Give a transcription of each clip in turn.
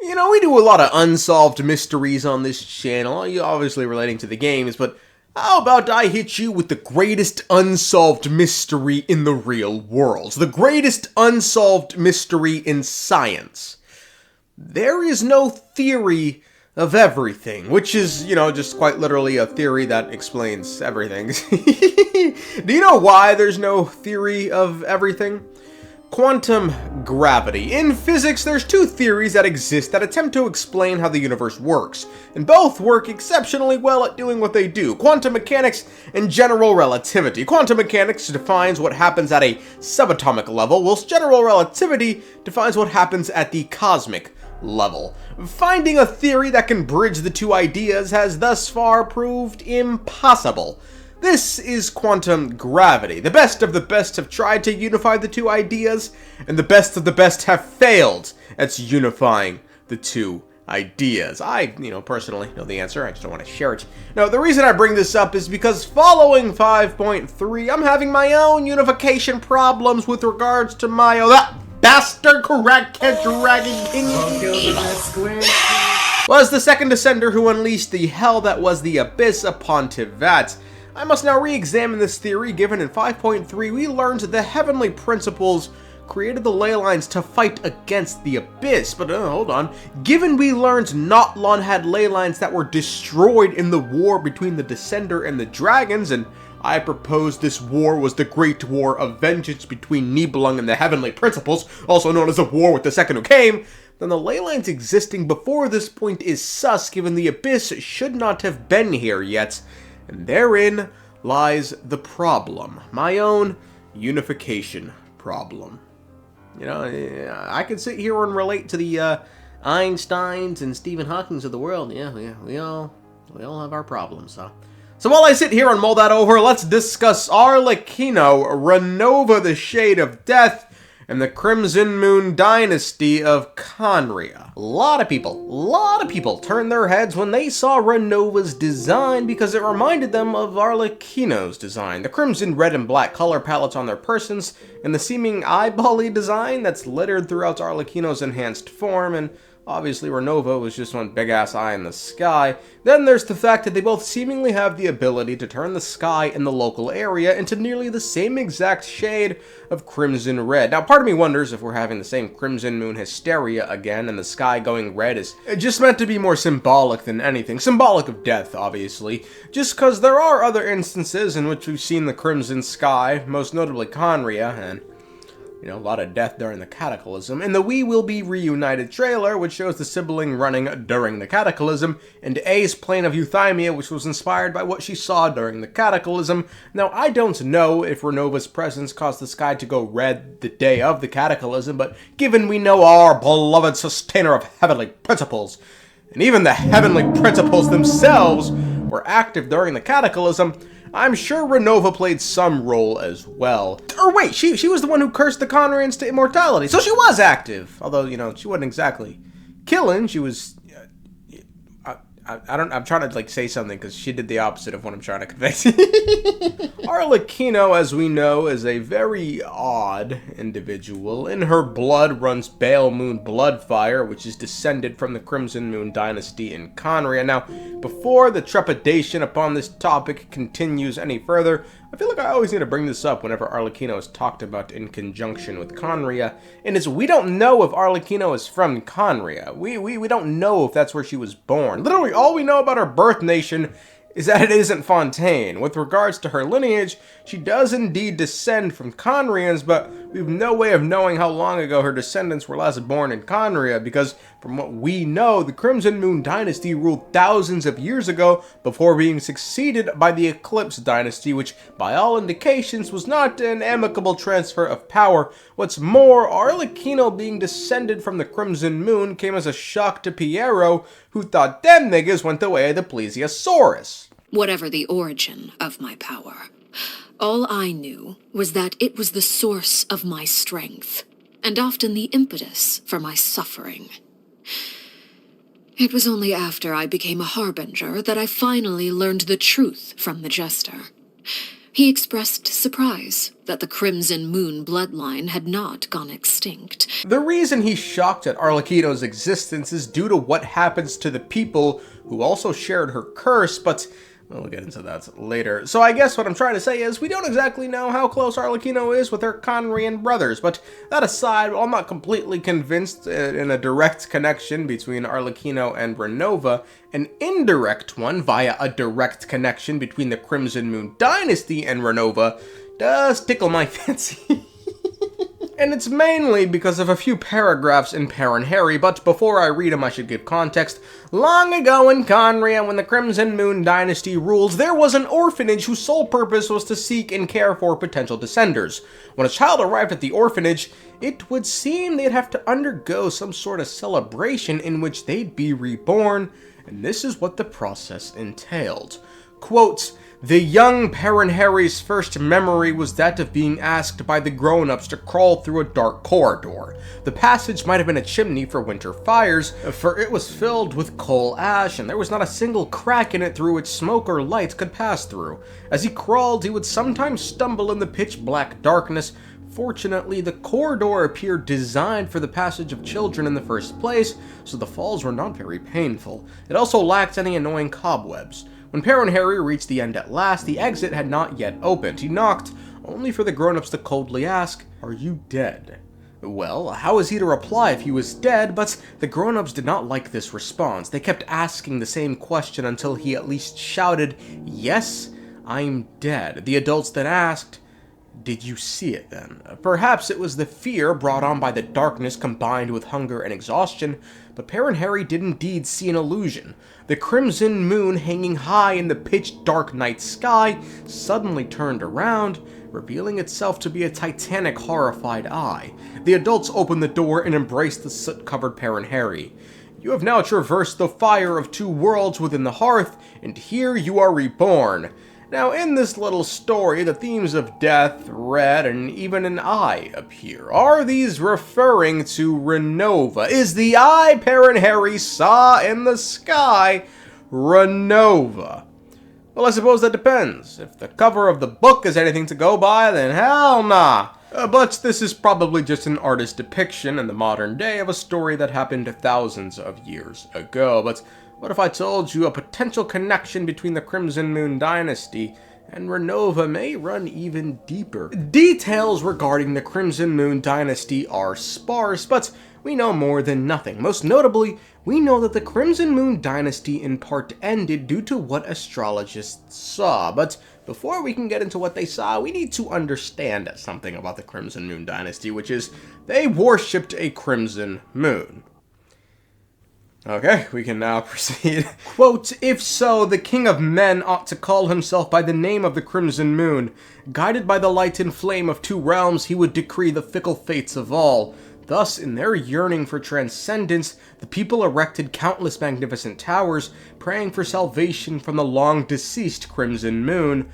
You know, we do a lot of unsolved mysteries on this channel, obviously relating to the games, but how about I hit you with the greatest unsolved mystery in the real world? The greatest unsolved mystery in science. There is no theory of everything, which is, you know, just quite literally a theory that explains everything. Do you know why there's no theory of everything? Quantum gravity. In physics, there's two theories that exist that attempt to explain how the universe works, and both work exceptionally well at doing what they do. Quantum mechanics and general relativity. Quantum mechanics defines what happens at a subatomic level, whilst general relativity defines what happens at the cosmic level. Finding a theory that can bridge the two ideas has thus far proved impossible. This is quantum gravity. The best of the best have tried to unify the two ideas, and the best of the best have failed at unifying the two ideas. I, personally know the answer. I just don't want to share it. Now, the reason I bring this up is because following 5.3, I'm having my own unification problems with regards to my... bastard correct dragon king was the second descender who unleashed the hell that was the abyss upon Tivat. I must now re-examine this theory, given in 5.3 we learned the heavenly principles created the Ley Lines to fight against the abyss. But hold on. Given we learned Natlan had Ley Lines that were destroyed in the war between the Descender and the dragons, and I propose this war was the Great War of Vengeance between Nibelung and the Heavenly Principles, also known as the War with the Second Who Came, then the Ley Lines existing before this point is sus, given the Abyss should not have been here yet, and therein lies the problem. My own unification problem. You know, I could sit here and relate to the Einsteins and Stephen Hawkings of the world. Yeah, we all have our problems, huh? So while I sit here and mull that over, let's discuss Arlecchino, Ronova the Shade of Death, and the Crimson Moon Dynasty of Khaenri'ah. A lot of people turned their heads when they saw Ronova's design because it reminded them of Arlecchino's design. The crimson, red, and black color palettes on their persons, and the seeming eyeball-y design that's littered throughout Arlecchino's enhanced form, and obviously Ronova was just one big-ass eye in the sky. Then there's the fact that they both seemingly have the ability to turn the sky in the local area into nearly the same exact shade of crimson red. Now, part of me wonders if we're having the same crimson moon hysteria again, and the sky going red is just meant to be more symbolic than anything. Symbolic of death, obviously. Just because there are other instances in which we've seen the crimson sky, most notably Khaenri'ah, and a lot of death during the Cataclysm. In the We Will Be Reunited trailer, which shows the sibling running during the Cataclysm, and A's plane of euthymia, which was inspired by what she saw during the Cataclysm. Now, I don't know if Renova's presence caused the sky to go red the day of the Cataclysm, but given we know our beloved sustainer of heavenly principles, and even the heavenly principles themselves were active during the Cataclysm, I'm sure Ronova played some role as well. Or wait, she was the one who cursed the Khaenri'ahs to immortality, so she was active. Although, she wasn't exactly killing, she was... I'm trying to, say something, because she did the opposite of what I'm trying to convey. Arlecchino, as we know, is a very odd individual. In her blood runs Bale Moon Bloodfire, which is descended from the Crimson Moon Dynasty in Khaenri'ah. Now, before the trepidation upon this topic continues any further, I feel like I always need to bring this up whenever Arlecchino is talked about in conjunction with Khaenri'ah, and it's we don't know if Arlecchino is from Khaenri'ah. We don't know if that's where she was born. Literally, all we know about her birth nation is that it isn't Fontaine. With regards to her lineage, she does indeed descend from Khaenri'ahs, but we have no way of knowing how long ago her descendants were last born in Khaenri'ah, because from what we know, the Crimson Moon Dynasty ruled thousands of years ago before being succeeded by the Eclipse Dynasty, which by all indications was not an amicable transfer of power. What's more, Arlecchino being descended from the Crimson Moon came as a shock to Pyro, who thought them niggas went the way of the Plesiosaurus. Whatever the origin of my power, all I knew was that it was the source of my strength, and often the impetus for my suffering. It was only after I became a harbinger that I finally learned the truth from the jester. He expressed surprise that the Crimson Moon bloodline had not gone extinct. The reason he's shocked at Arlecchino's existence is due to what happens to the people who also shared her curse, but we'll get into that later. So I guess what I'm trying to say is we don't exactly know how close Arlecchino is with her Khaenri'ah brothers, but that aside, I'm not completely convinced in a direct connection between Arlecchino and Ronova. An indirect one via a direct connection between the Crimson Moon Dynasty and Ronova does tickle my fancy. And it's mainly because of a few paragraphs in Perinheri, but before I read them I should give context. Long ago in Khaenri'ah, when the Crimson Moon Dynasty rules, there was an orphanage whose sole purpose was to seek and care for potential descenders. When a child arrived at the orphanage, it would seem they'd have to undergo some sort of celebration in which they'd be reborn, and this is what the process entailed. Quote, "The young Perinheri's first memory was that of being asked by the grown-ups to crawl through a dark corridor. The passage might have been a chimney for winter fires, for it was filled with coal ash, and there was not a single crack in it through which smoke or light could pass through. As he crawled, he would sometimes stumble in the pitch-black darkness. Fortunately, the corridor appeared designed for the passage of children in the first place, so the falls were not very painful. It also lacked any annoying cobwebs. When Perinheri reached the end at last, the exit had not yet opened. He knocked, only for the grown-ups to coldly ask, 'Are you dead?' Well, how was he to reply if he was dead? But the grown-ups did not like this response. They kept asking the same question until he at least shouted, 'Yes, I'm dead.' The adults then asked, 'Did you see it then?' Perhaps it was the fear brought on by the darkness combined with hunger and exhaustion, but Perinheri did indeed see an illusion. The crimson moon hanging high in the pitch-dark night sky suddenly turned around, revealing itself to be a titanic, horrified eye. The adults opened the door and embraced the soot-covered Perinheri. 'You have now traversed the fire of two worlds within the hearth, and here you are reborn.' Now, in this little story, the themes of death, red, and even an eye appear. Are these referring to Ronova? Is the eye Perinheri saw in the sky Ronova? Well, I suppose that depends. If the cover of the book is anything to go by, then hell nah. But this is probably just an artist's depiction in the modern day of a story that happened thousands of years ago. But what if I told you a potential connection between the Crimson Moon Dynasty and Ronova may run even deeper? Details regarding the Crimson Moon Dynasty are sparse, but we know more than nothing. Most notably, we know that the Crimson Moon Dynasty in part ended due to what astrologists saw. But before we can get into what they saw, we need to understand something about the Crimson Moon Dynasty, which is they worshipped a crimson moon. Okay, we can now proceed. Quote, "If so, the king of men ought to call himself by the name of the crimson moon. Guided by the light and flame of two realms, he would decree the fickle fates of all. Thus, in their yearning for transcendence, the people erected countless magnificent towers, praying for salvation from the long-deceased crimson moon,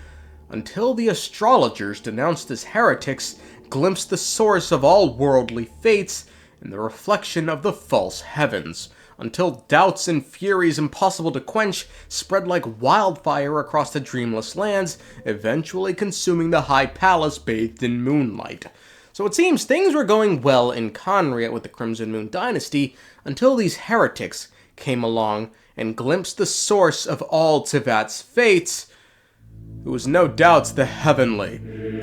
until the astrologers, denounced as heretics, glimpsed the source of all worldly fates in the reflection of the false heavens, until doubts and furies impossible to quench spread like wildfire across the dreamless lands, eventually consuming the high palace bathed in moonlight." So it seems things were going well in Khaenri'ah with the Crimson Moon Dynasty until these heretics came along and glimpsed the source of all Teyvat's fates, who was no doubt the heavenly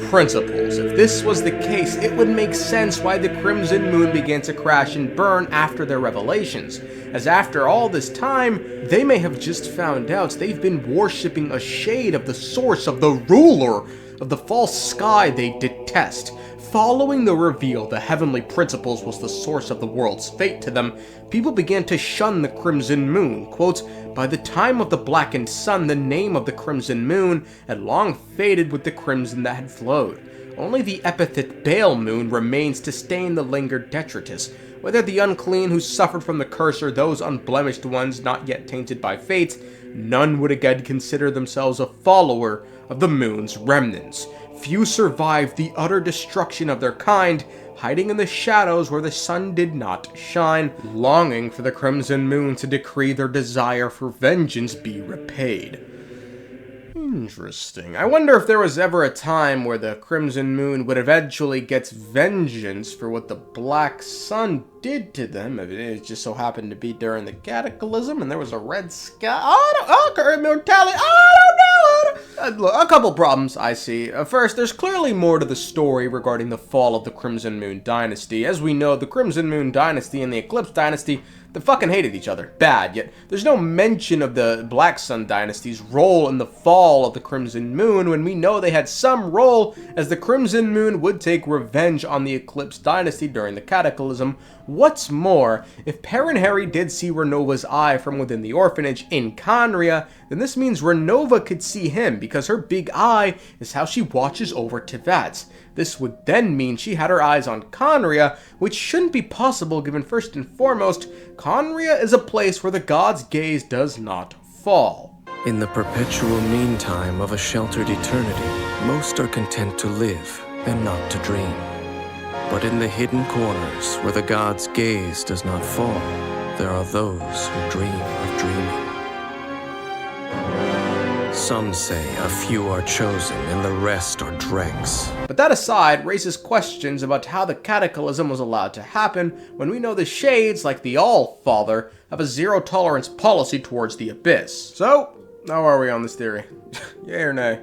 principles. If this was the case, it would make sense why the Crimson Moon began to crash and burn after their revelations, as after all this time, they may have just found out they've been worshipping a shade of the source of the ruler of the false sky they detest. Following the reveal the heavenly principles was the source of the world's fate to them, people began to shun the Crimson Moon. Quote, "By the time of the blackened sun, the name of the Crimson Moon had long faded with the crimson that had flowed. Only the epithet Bale Moon remains to stain the lingered detritus. Whether the unclean who suffered from the curse or those unblemished ones not yet tainted by fate, none would again consider themselves a follower of the moon's remnants. Few survived the utter destruction of their kind, hiding in the shadows where the sun did not shine, longing for the Crimson Moon to decree their desire for vengeance be repaid." Interesting. I wonder if there was ever a time where the Crimson Moon would eventually get vengeance for what the Black Sun did to them. If it just so happened to be during the Cataclysm and there was a red sky. Immortality. I don't know. A couple problems I see. First, there's clearly more to the story regarding the fall of the Crimson Moon Dynasty. As we know, the Crimson Moon Dynasty and the Eclipse Dynasty, they fucking hated each other. Bad. Yet, there's no mention of the Black Sun Dynasty's role in the fall of the Crimson Moon when we know they had some role, as the Crimson Moon would take revenge on the Eclipse Dynasty during the Cataclysm. What's more, if Perinheri did see Ronova's eye from within the orphanage in Khaenri'ah, then this means Ronova could see him because her big eye is how she watches over Teyvat. This would then mean she had her eyes on Khaenri'ah, which shouldn't be possible given first and foremost, Khaenri'ah is a place where the god's gaze does not fall. In the perpetual meantime of a sheltered eternity, most are content to live and not to dream. But in the hidden corners where the god's gaze does not fall, there are those who dream of dreaming. Some say a few are chosen and the rest are dregs. But that aside raises questions about how the Cataclysm was allowed to happen when we know the Shades, like the All-Father, have a zero-tolerance policy towards the Abyss. So, how are we on this theory? Yay or nay?